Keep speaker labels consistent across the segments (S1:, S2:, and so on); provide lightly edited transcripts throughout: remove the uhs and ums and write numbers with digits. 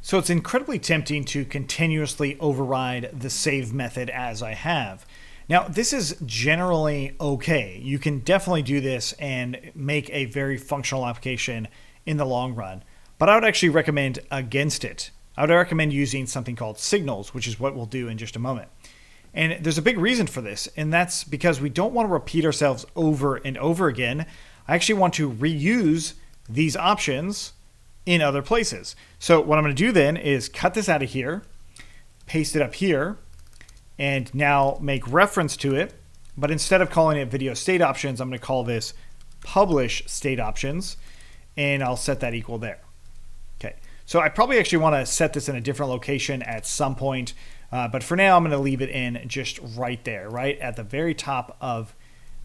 S1: So it's incredibly tempting to continuously override the save method as I have. Now, this is generally okay. You can definitely do this and make a very functional application in the long run, but I would actually recommend against it. I would recommend using something called signals, which is what we'll do in just a moment. And there's a big reason for this, and that's because we don't want to repeat ourselves over and over again. I actually want to reuse these options in other places. So what I'm going to do then is cut this out of here, paste it up here, and now make reference to it. But instead of calling it video state options, I'm going to call this publish state options, and I'll set that equal there. Okay. So I probably actually want to set this in a different location at some point, but for now I'm going to leave it in just right there, right at the very top of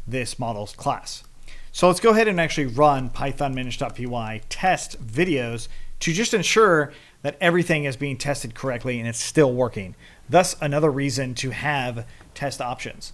S1: this models class. So let's go ahead and actually run python manage.py test videos to just ensure that everything is being tested correctly and it's still working. Thus, another reason to have test options.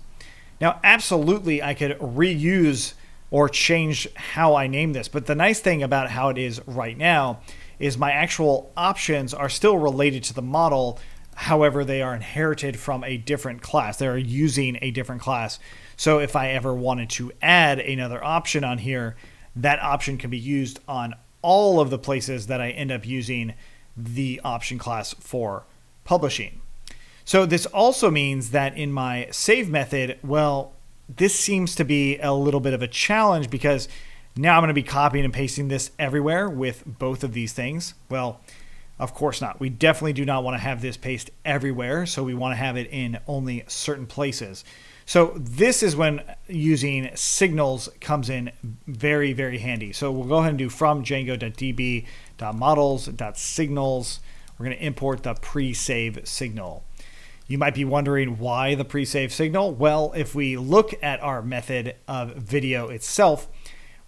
S1: Now, absolutely, I could reuse or change how I name this, but the nice thing about how it is right now is my actual options are still related to the model. However, they are inherited from a different class. They're using a different class. So if I ever wanted to add another option on here, that option can be used on all of the places that I end up using the option class for publishing. So this also means that in my save method, well, this seems to be a little bit of a challenge because now I'm going to be copying and pasting this everywhere with both of these things. Well, of course not. We definitely do not want to have this paste everywhere. So we want to have it in only certain places. So this is when using signals comes in very, very handy. So we'll go ahead and do from django.db.models.signals. We're going to import the pre-save signal. You might be wondering why the pre-save signal. Well, if we look at our method of video itself,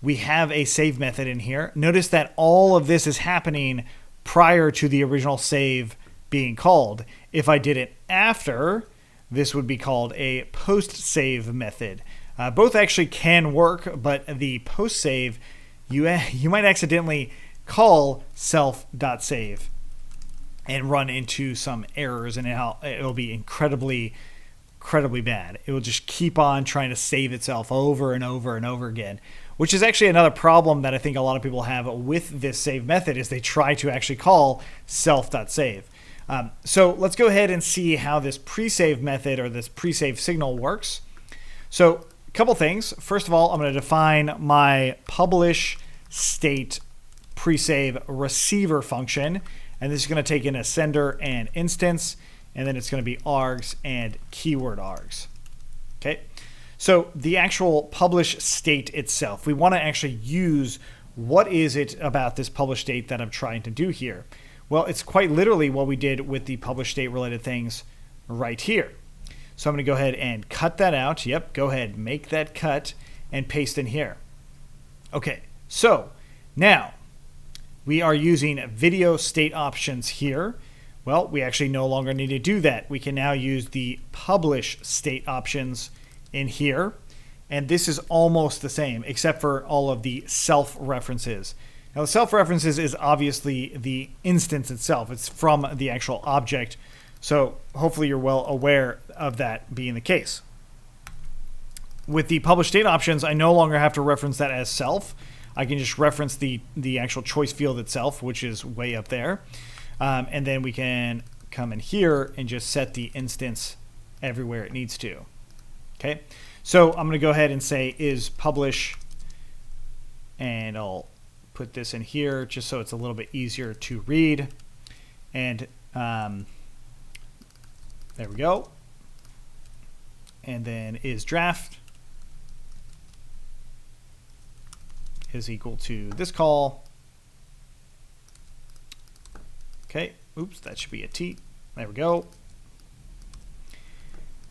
S1: we have a save method in here. Notice that all of this is happening prior to the original save being called. If I did it after, this would be called a post-save method. Both actually can work, but the post-save, you might accidentally call self.save and run into some errors, and it'll be incredibly bad. It will just keep on trying to save itself over and over and over again, which is actually another problem that I think a lot of people have with this save method is they try to actually call self.save. So let's go ahead and see how this pre-save method or this pre-save signal works. So a couple things. First of all, I'm going to define my publish state pre-save receiver function. And this is going to take in a sender and instance, and then it's going to be args and keyword args. Okay. So the actual publish state itself, we want to actually use what is it about this publish state that I'm trying to do here. Well, it's quite literally what we did with the publish state related things right here. So I'm going to go ahead and cut that out. Yep, go ahead, make that cut and paste in here. Okay, so now we are using video state options here. Well, we actually no longer need to do that. We can now use the publish state options in here. And this is almost the same, except for all of the self references. Now, the self references is obviously the instance itself. It's from the actual object. So hopefully you're well aware of that being the case. With the publish state options, I no longer have to reference that as self. I can just reference the actual choice field itself, which is way up there. And then we can come in here and just set the instance everywhere it needs to. Okay, so I'm going to go ahead and say is publish, and I'll put this in here just so it's a little bit easier to read. And there we go. And then is draft is equal to this call. Okay, oops, that should be a T. There we go.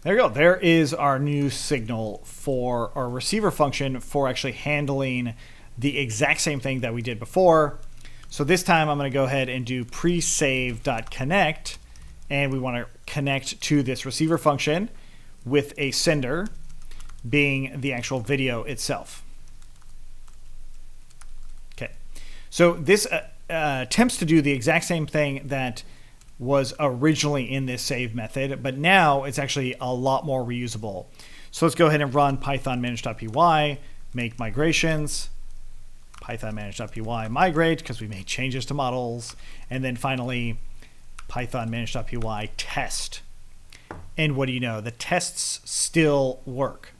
S1: There we go. There is our new signal for our receiver function for actually handling the exact same thing that we did before. So this time I'm going to go ahead and do presave.connect, and we want to connect to this receiver function with a sender being the actual video itself. Okay, so this attempts to do the exact same thing that was originally in this save method, but now it's actually a lot more reusable. So let's go ahead and run python manage.py, make migrations, python manage.py migrate, because we made changes to models, and then finally python manage.py test. And what do you know? The tests still work.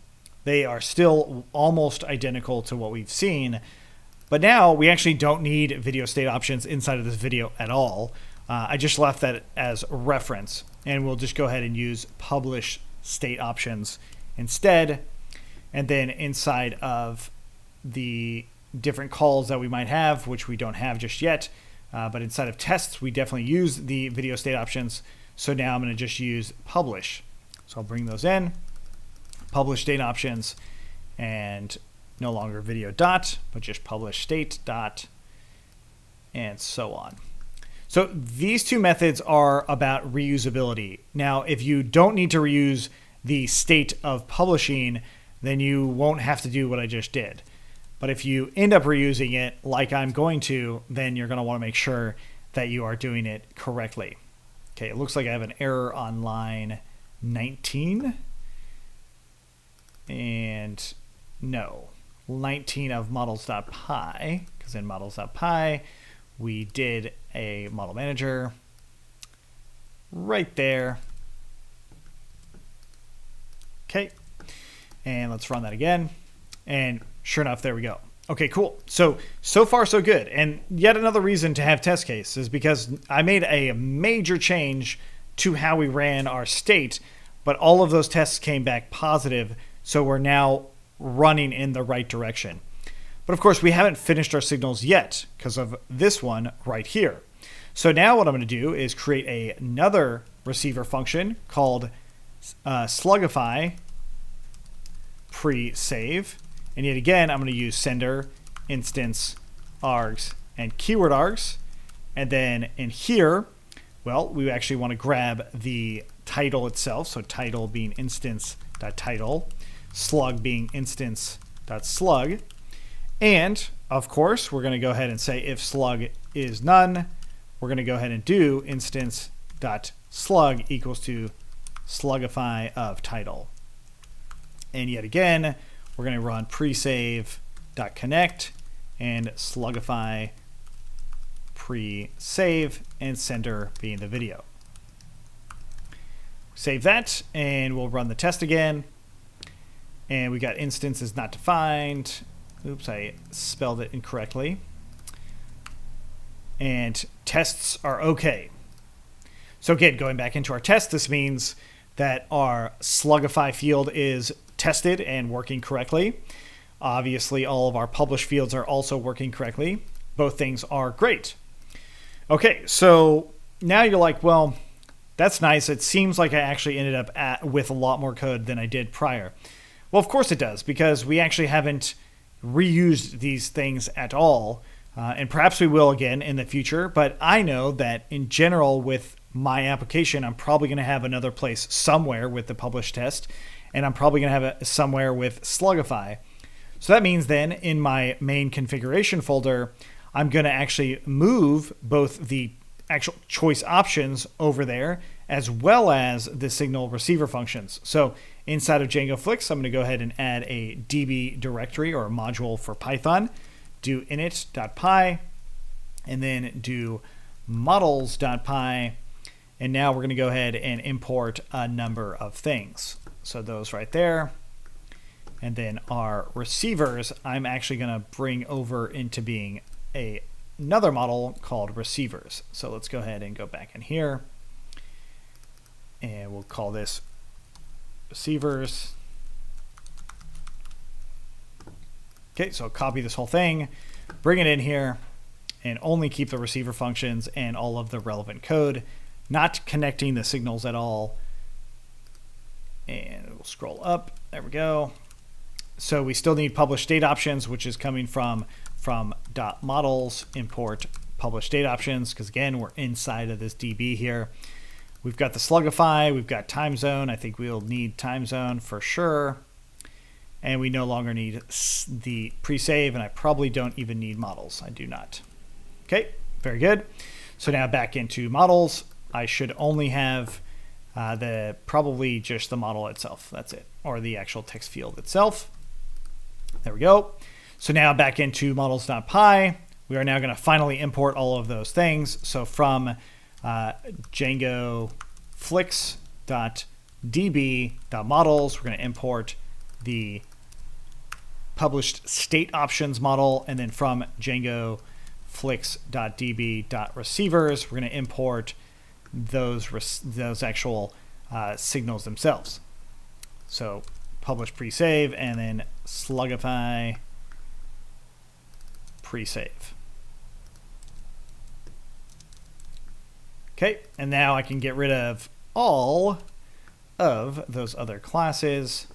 S1: They are still almost identical to what we've seen, but now we actually don't need video state options inside of this video at all. I just left that as reference, and we'll just go ahead and use publish state options instead. And then inside of the different calls that we might have, which we don't have just yet, but inside of tests, we definitely use the video state options. So now I'm going to just use publish. So I'll bring those in, publish state options, and no longer video dot, but just publish state dot, and so on. So these two methods are about reusability. Now, if you don't need to reuse the state of publishing, then you won't have to do what I just did. But if you end up reusing it like I'm going to, then you're going to want to make sure that you are doing it correctly. Okay, it looks like I have an error on line 19. And no, 19 of models.py, because in models.py, we did a model manager right there. Okay, and let's run that again. And sure enough, there we go. Okay, cool. So far so good. And yet another reason to have test case is because I made a major change to how we ran our state, but all of those tests came back positive. So we're now running in the right direction. But of course, we haven't finished our signals yet because of this one right here. So now what I'm going to do is create another receiver function called slugify pre-save. And yet again, I'm going to use sender, instance, args, and keyword args. And then in here, well, we actually want to grab the title itself. So title being instance.title, slug being instance.slug. And of course, we're going to go ahead and say if slug is none, we're going to go ahead and do instance.slug equals to slugify of title. And yet again, we're going to run presave.connect and slugify pre-save and sender being the video. Save that and we'll run the test again. And we got instance is not defined. Oops, I spelled it incorrectly. And tests are okay. So again, going back into our test, this means that our slugify field is tested and working correctly. Obviously, all of our publish fields are also working correctly. Both things are great. Okay, so now you're like, well, that's nice. It seems like I actually ended up with a lot more code than I did prior. Well, of course it does, because we actually haven't reused these things at all. And perhaps we will again in the future. But I know that in general with my application, I'm probably going to have another place somewhere with the publish test. And I'm probably going to have it somewhere with slugify. So that means then in my main configuration folder, I'm going to actually move both the actual choice options over there as well as the signal receiver functions. So inside of Django Flicks, I'm going to go ahead and add a DB directory or a module for Python, do init.py, and then do models.py. And now we're going to go ahead and import a number of things. So those right there. And then our receivers, I'm actually going to bring over into being another model called receivers. So let's go ahead and go back in here. And we'll call this receivers. Okay, so copy this whole thing, bring it in here, and only keep the receiver functions and all of the relevant code, not connecting the signals at all. And we'll scroll up. There we go. So we still need publish state options, which is coming from .models import publish state options, because again, we're inside of this DB here. We've got the slugify, we've got time zone. I think we'll need time zone for sure. And we no longer need the pre-save, and I probably don't even need models. I do not. Okay, Very good. So now back into models, I should only have probably just the model itself. That's it, or the actual text field itself. There we go. So now back into models.py, we are now going to finally import all of those things. So from Django flicks.db.models, we're going to import the published state options model, and then from Django flicks.db.receivers, we're going to import those actual signals themselves. So publish pre-save, and then slugify pre-save. Okay, and now I can get rid of all of those other classes,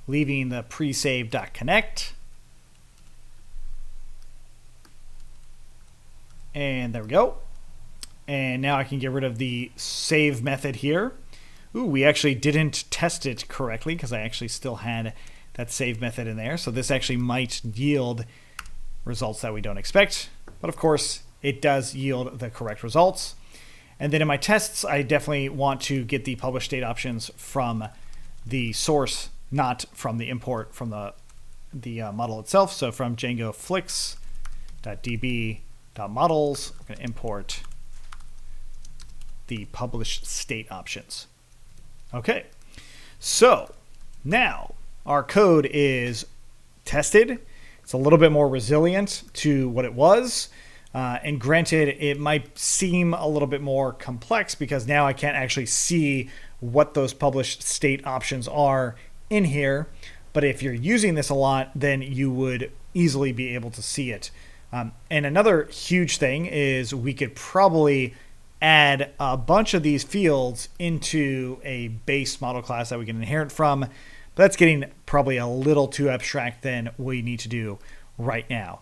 S1: leaving the presave.connect. And there we go. And now I can get rid of the save method here. Ooh, we actually didn't test it correctly because I actually still had that save method in there. So this actually might yield results that we don't expect. But of course, it does yield the correct results. And then in my tests, I definitely want to get the publish state options from the source, not from the import from the model itself. So from Django flicks.db.models, we're going to import the published state options. Okay, so now our code is tested. It's a little bit more resilient to what it was. And granted, it might seem a little bit more complex because now I can't actually see what those published state options are in here. But if you're using this a lot, then you would easily be able to see it. And another huge thing is we could probably add a bunch of these fields into a base model class that we can inherit from. But that's getting probably a little too abstract than we need to do right now.